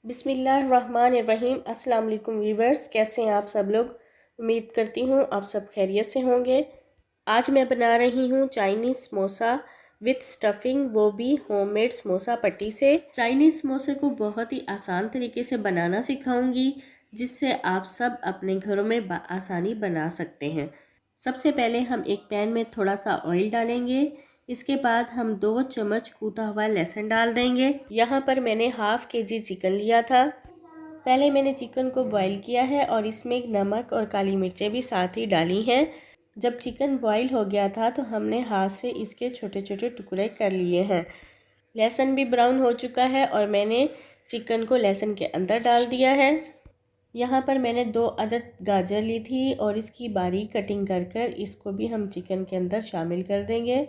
बिस्मिल्लाहिर्रहमानिर्रहीम। अस्सलाम वालेकुम व्यूवर्स, कैसे हैं आप सब लोग। उम्मीद करती हूँ आप सब खैरियत से होंगे। आज मैं बना रही हूँ चाइनीज़ समोसा विथ स्टफिंग, वो भी होममेड समोसा पट्टी से। चाइनीज़ समोसे को बहुत ही आसान तरीके से बनाना सिखाऊंगी, जिससे आप सब अपने घरों में आसानी बना सकते हैं। सबसे पहले हम एक पैन में थोड़ा सा ऑयल डालेंगे। इसके बाद हम 2 चम्मच कूटा हुआ लहसुन डाल देंगे। यहाँ पर मैंने हाफ़ केजी चिकन लिया था। पहले मैंने चिकन को बॉईल किया है और इसमें नमक और काली मिर्चें भी साथ ही डाली हैं। जब चिकन बॉईल हो गया था तो हमने हाथ से इसके छोटे छोटे टुकड़े कर लिए हैं। लहसुन भी ब्राउन हो चुका है और मैंने चिकन को लहसुन के अंदर डाल दिया है। यहाँ पर मैंने 2 अदद गाजर ली थी और इसकी बारीक कटिंग कर कर इसको भी हम चिकन के अंदर शामिल कर देंगे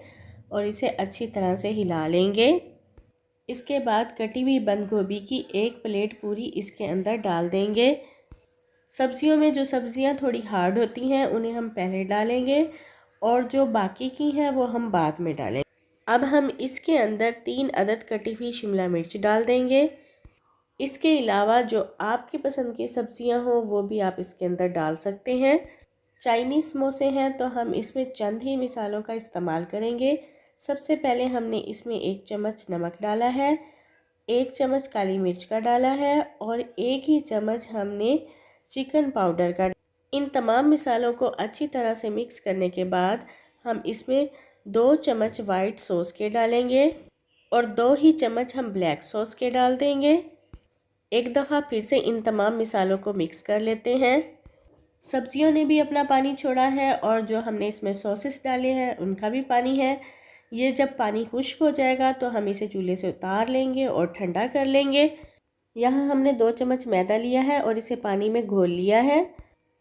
और इसे अच्छी तरह से हिला लेंगे। इसके बाद कटी हुई बंद गोभी की 1 प्लेट पूरी इसके अंदर डाल देंगे। सब्जियों में जो सब्जियां थोड़ी हार्ड होती हैं उन्हें हम पहले डालेंगे और जो बाकी की हैं वो हम बाद में डालेंगे। अब हम इसके अंदर 3 अदद कटी हुई शिमला मिर्च डाल देंगे। इसके अलावा जो आपकी पसंद की सब्जियां हो वो भी आप इसके अंदर डाल सकते हैं। चाइनीज़ समोसे हैं तो हम इसमें चंद ही मिसालों का इस्तेमाल करेंगे। सबसे पहले हमने इसमें 1 चम्मच नमक डाला है, 1 चम्मच काली मिर्च का डाला है और 1 ही चम्मच हमने चिकन पाउडर का। इन तमाम मिसालों को अच्छी तरह से मिक्स करने के बाद हम इसमें 2 चम्मच वाइट सॉस के डालेंगे और 2 ही चम्मच हम ब्लैक सॉस के डाल देंगे। एक दफ़ा फिर से इन तमाम मिसालों को मिक्स कर लेते हैं। सब्जियों ने भी अपना पानी छोड़ा है और जो हमने इसमें सॉसेस डाले हैं उनका भी पानी है। ये जब पानी खुश्क हो जाएगा तो हम इसे चूल्हे से उतार लेंगे और ठंडा कर लेंगे। यहाँ हमने 2 चम्मच मैदा लिया है और इसे पानी में घोल लिया है।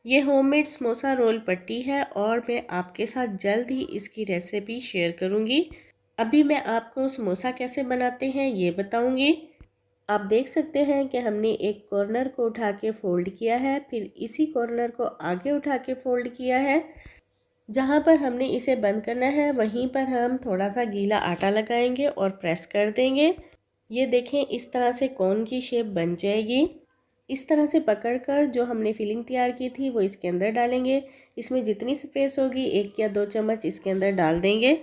ये होममेड समोसा रोल पट्टी है और मैं आपके साथ जल्द ही इसकी रेसिपी शेयर करूँगी। अभी मैं आपको समोसा कैसे बनाते हैं ये बताऊँगी। आप देख सकते हैं कि हमने एक कॉर्नर को उठा के फ़ोल्ड किया है, फिर इसी कॉर्नर को आगे उठा के फ़ोल्ड किया है। जहाँ पर हमने इसे बंद करना है वहीं पर हम थोड़ा सा गीला आटा लगाएंगे और प्रेस कर देंगे। ये देखें, इस तरह से कोन की शेप बन जाएगी। इस तरह से पकड़कर जो हमने फिलिंग तैयार की थी वो इसके अंदर डालेंगे। इसमें जितनी स्पेस होगी 1 या 2 चम्मच इसके अंदर डाल देंगे।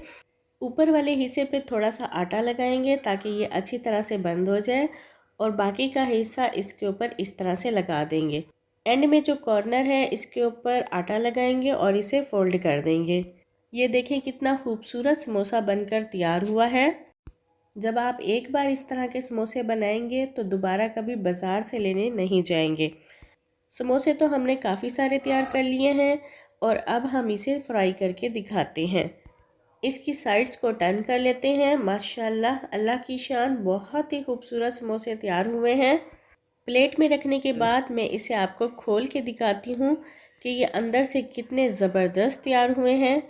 ऊपर वाले हिस्से पे थोड़ा सा आटा लगाएंगे ताकि ये अच्छी तरह से बंद हो जाए और बाकी का हिस्सा इसके ऊपर इस तरह से लगा देंगे। एंड में जो कॉर्नर है इसके ऊपर आटा लगाएंगे और इसे फोल्ड कर देंगे। ये देखें कितना खूबसूरत समोसा बनकर तैयार हुआ है। जब आप एक बार इस तरह के समोसे बनाएंगे तो दोबारा कभी बाज़ार से लेने नहीं जाएंगे। समोसे तो हमने काफ़ी सारे तैयार कर लिए हैं और अब हम इसे फ्राई करके दिखाते हैं। इसकी साइड्स को टर्न कर लेते हैं। माशाल्लाह, अल्लाह की शान, बहुत ही खूबसूरत समोसे तैयार हुए हैं। प्लेट में रखने के बाद मैं इसे आपको खोल के दिखाती हूँ कि ये अंदर से कितने ज़बरदस्त तैयार हुए हैं।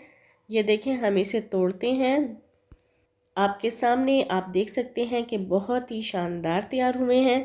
ये देखें, हम इसे तोड़ते हैं। आपके सामने आप देख सकते हैं कि बहुत ही शानदार तैयार हुए हैं।